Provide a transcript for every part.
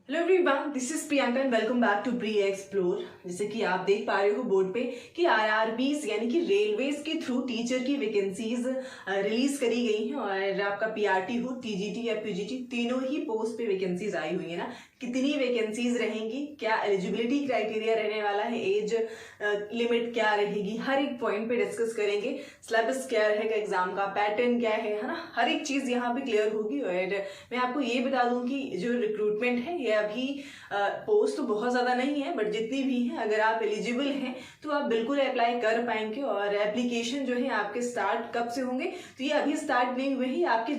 Hello everyone, this is Priyanka and welcome back to pre explore. जैसे कि आप देख पा रहे हो बोर्ड पे कि आरआरबीज यानी कि रेलवेज के थ्रू टीचर की वैकेंसीज रिलीज करी गई हैं और आपका पीआरटी हो, टीजीटी या पीजीटी, तीनों ही पोस्ट पे वैकेंसीज आई हुई है ना। कितनी वैकेंसीज रहेंगी, क्या एलिजिबिलिटी क्राइटेरिया रहने वाला है, एज लिमिट क्या रहेगी, हर एक पॉइंट पे डिस्कस करेंगे। सिलेबस क्या रहेगा, एग्जाम का पैटर्न क्या है ना, हर एक चीज यहाँ पे क्लियर होगी। और मैं आपको ये बता दूं कि जो रिक्रूटमेंट है ये अभी पोस्ट तो बहुत ज़्यादा नहीं है, बट जितनी भी है अगर आप एलिजिबल हैं तो आप बिल्कुल अप्लाई कर पाएंगे। और एप्लीकेशन जो है आपके स्टार्ट कब से होंगे, तो ये अभी स्टार्ट नहीं हुए ही, आपके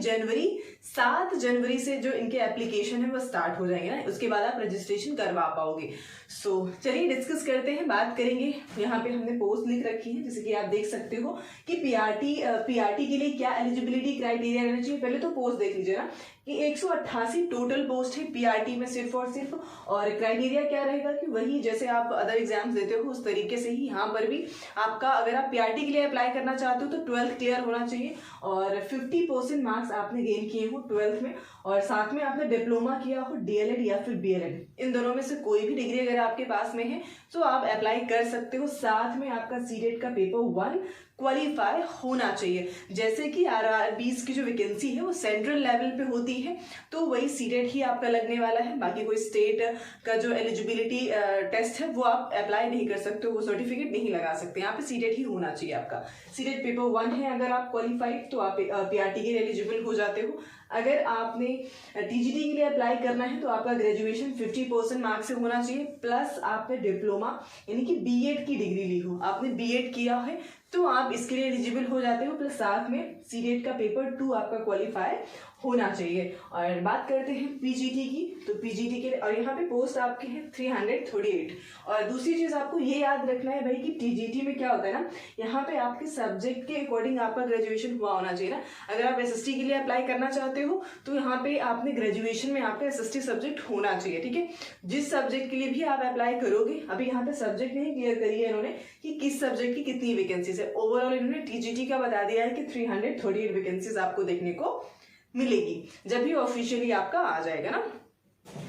7 जनवरी से जो इनके एप्लीकेशन है वो स्टार्ट हो जाएंगे ना, उसके बाद आप रजिस्ट्रेशन करवा पाओगे। सो चलिए डिस्कस करते हैं, बात करेंगे। यहाँ पे हमने पोस्ट लिख रखी है, जैसे कि आप देख सकते हो कि पीआरटी के लिए क्या एलिजिबिलिटी क्राइटेरिया रहना चाहिए। पहले तो पोस्ट देख लीजिए ना कि 188 टोटल पोस्ट है पीआरटी में सिर्फ और सिर्फ। और क्राइटेरिया क्या रहेगा कि वही जैसे आप अदर एग्जाम्स देते हो उस तरीके से ही यहाँ पर भी आपका, अगर आप पीआरटी के लिए अप्लाई करना चाहते हो तो 12th क्लियर होना चाहिए और 50% मार्क्स आपने गेन किए हो 12th में, और साथ में आपने डिप्लोमा किया हो, डीएलएड या फिर बीएलएड, इन दोनों में से कोई भी डिग्री अगर आपके पास में है तो आप अप्लाई कर सकते हो। साथ में आपका सीटेट का पेपर 1 क्वालिफाई होना चाहिए। जैसे कि आरआरबीज की जो वैकेंसी है वो सेंट्रल लेवल पे होती है तो वही सीटेट ही आपका लगने वाला है। बाकी कोई स्टेट का जो एलिजिबिलिटी टेस्ट है वो आप अप्लाई नहीं कर सकते हो, वो सर्टिफिकेट नहीं लगा सकते। यहाँ पे सीटेट ही होना चाहिए आपका। सीटेट पेपर 1 है अगर आप क्वालिफाइड तो आप पीआरटी के लिए एलिजिबल हो जाते हो। अगर आपने टीजीटी के लिए अप्लाई करना है तो आपका ग्रेजुएशन 50% मार्क्स से होना चाहिए, प्लस आपने डिप्लोमा यानी कि बीएड की डिग्री ली हो, आपने बीएड किया है तो आप इसके लिए एलिजिबल हो जाते हो। प्लस साथ में सीटेट का पेपर 2 आपका क्वालिफाई होना चाहिए। और बात करते हैं पीजीटी की, तो पीजीटी के लिए और यहाँ पे पोस्ट आपके हैं 338। और दूसरी चीज आपको ये याद रखना है भाई कि टीजीटी में क्या होता है ना, यहाँ पे आपके सब्जेक्ट के अकॉर्डिंग आपका ग्रेजुएशन हुआ होना चाहिए ना। अगर आप एसएसटी के लिए अप्लाई करना चाहते हो तो यहाँ पे आपने ग्रेजुएशन में आपका एसएसटी सब्जेक्ट होना चाहिए, ठीक है। जिस सब्जेक्ट के लिए भी आप अप्लाई करोगे, अभी यहाँ पे सब्जेक्ट नहीं क्लियर करी है इन्होंने कि किस सब्जेक्ट की कितनी वैकेंसीज है। ओवरऑल इन्होंने टीजीटी का बता दिया है कि 338 वैकेंसीज आपको देखने को मिलेगी जब भी ऑफिशियली आपका आ जाएगा ना।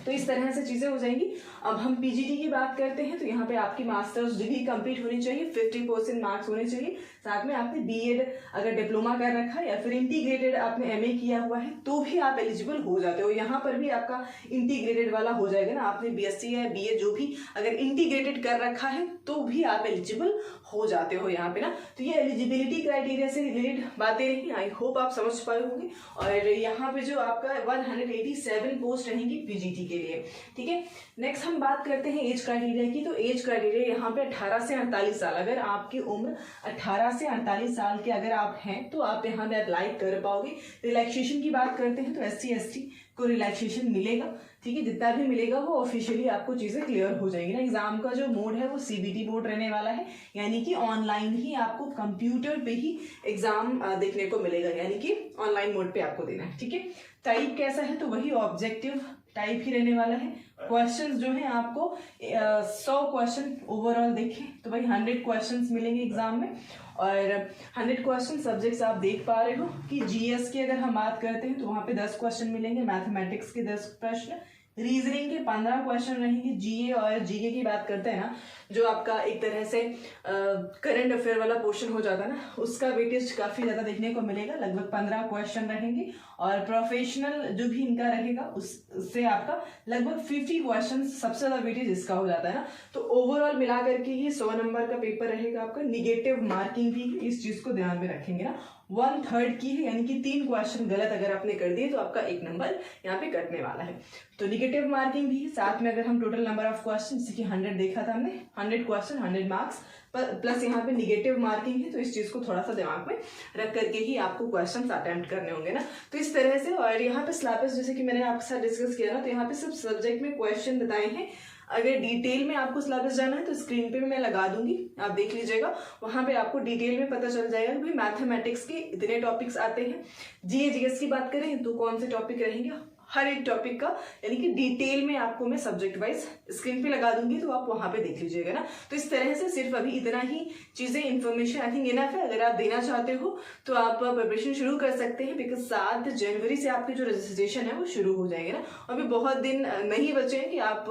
तो इस तरह से चीजें हो जाएंगी। अब हम पीजीटी की बात करते हैं तो यहाँ पे आपकी मास्टर्स डिग्री कंप्लीट होनी चाहिए, 50% मार्क्स होने चाहिए। साथ में आपने बीएड अगर डिप्लोमा कर रखा है या फिर इंटीग्रेटेड आपने एमए किया हुआ है तो भी आप एलिजिबल हो जाते हो। यहाँ पर भी आपका इंटीग्रेटेड वाला हो जाएगा ना, आपने बीएससी या बीए जो भी अगर इंटीग्रेटेड कर रखा है तो भी आप एलिजिबल हो जाते हो यहाँ पे ना। तो ये एलिजिबिलिटी क्राइटेरिया से रिलेटेड बातें रही, आई होप आप समझ पाए होंगे। और यहाँ पे जो आपका 187 पोस्ट रहेंगी पीजीटी के लिए, ठीक है। नेक्स्ट हम बात करते हैं एज क्राइटेरिया की। तो एज क्राइटेरिया यहाँ पे 18 से 48 साल, अगर आपकी उम्र 18 से 48 साल के अगर आप हैं तो आप यहाँ पे अप्लाई कर पाओगे। रिलैक्सेशन की बात करते हैं तो एससी एसटी को रिलैक्सेशन मिलेगा, ठीक है। जितना भी मिलेगा वो ऑफिशियली आपको चीजें क्लियर हो जाएंगी ना। एग्जाम का जो मोड है वो सीबीटी मोड रहने वाला है, यानी कि ऑनलाइन ही आपको कंप्यूटर पे ही एग्जाम देखने को मिलेगा, यानी कि ऑनलाइन मोड पे आपको देना है, ठीक है। टाइप कैसा है तो वही ऑब्जेक्टिव टाइप ही रहने वाला है। क्वेश्चंस जो है आपको 100 क्वेश्चन ओवरऑल देखें तो भाई 100 क्वेश्चंस मिलेंगे एग्जाम में। और 100 क्वेश्चन सब्जेक्ट्स आप देख पा रहे हो कि जीएस की अगर हम बात करते हैं तो वहां पे 10 क्वेश्चन मिलेंगे, मैथमेटिक्स के 10 प्रश्न, रीजनिंग के 15 क्वेश्चन रहेंगे। जीए और जीके की बात करते हैं ना, जो आपका एक तरह से करंट अफेयर वाला पोर्शन हो जाता है ना, उसका वेटेज काफी ज्यादा देखने को मिलेगा, लगभग 15 क्वेश्चन रहेंगे। और प्रोफेशनल जो भी इनका रहेगा उससे आपका लगभग 50 क्वेश्चन, सबसे ज्यादा वेटेज इसका हो जाता है ना। तो ओवरऑल मिला करके ये 100 नंबर का पेपर रहेगा आपका। निगेटिव मार्किंग भी इस चीज को ध्यान में रखेंगे ना, 1/3 की है, यानी कि 3 क्वेश्चन गलत अगर आपने कर दिए तो आपका 1 नंबर यहाँ पे कटने वाला है। तो निगेटिव मार्किंग भी, साथ में अगर हम टोटल नंबर ऑफ क्वेश्चन जैसे कि 100 देखा था हमने, 100 क्वेश्चन 100 मार्क्स प्लस यहाँ पे निगेटिव मार्किंग है, तो इस चीज को थोड़ा सा दिमाग में रख करके ही आपको क्वेश्चन अटेम्प्ट करने होंगे ना। तो इस तरह से। और यहाँ पे सिलेबस जैसे कि मैंने आपके साथ डिस्कस किया ना, तो यहाँ पे सब सब्जेक्ट में क्वेश्चन बताए हैं। अगर डिटेल में आपको सिलेबस जाना है तो स्क्रीन पे मैं लगा दूंगी, आप देख लीजिएगा, वहां पे आपको डिटेल में पता चल जाएगा कि मैथमेटिक्स के इतने टॉपिक्स आते हैं। जीए जीएस की बात करें तो कौन से टॉपिक रहेंगे, हर एक टॉपिक का यानी कि डिटेल में आपको मैं सब्जेक्ट वाइज स्क्रीन पे लगा दूंगी, तो आप वहां पे देख लीजिएगा ना। तो इस तरह से सिर्फ अभी इतना ही चीजें इन्फॉर्मेशन आई थिंक इनफ है। अगर आप देना चाहते हो तो आप प्रिपरेशन शुरू कर सकते हैं, बिकॉज 7 जनवरी से आपकी जो रजिस्ट्रेशन है वो शुरू हो जाएगी ना। अभी बहुत दिन नहीं बचे हैं कि आप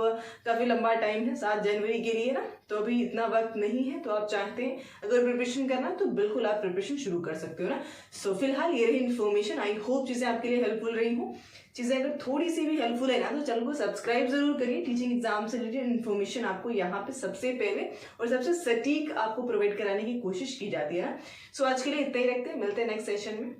काफी लंबा टाइम है 7 जनवरी के लिए ना, तो अभी इतना वक्त नहीं है। तो आप चाहते हैं अगर प्रिपरेशन करना तो बिल्कुल आप प्रिपरेशन शुरू कर सकते हो ना। सो फिलहाल ये रही इन्फॉर्मेशन। आई होप चीजें आपके लिए हेल्पफुल रही हूँ। चीजें अगर थोड़ी सी भी हेल्पफुल है ना तो चैनल को सब्सक्राइब जरूर करिए। टीचिंग एग्जाम से रिलेटेड इन्फॉर्मेशन आपको यहाँ पे सबसे पहले और सबसे सटीक आपको प्रोवाइड कराने की कोशिश की जाती है ना। सो आज के लिए इतना ही रखते हैं, मिलते हैं नेक्स्ट सेशन में।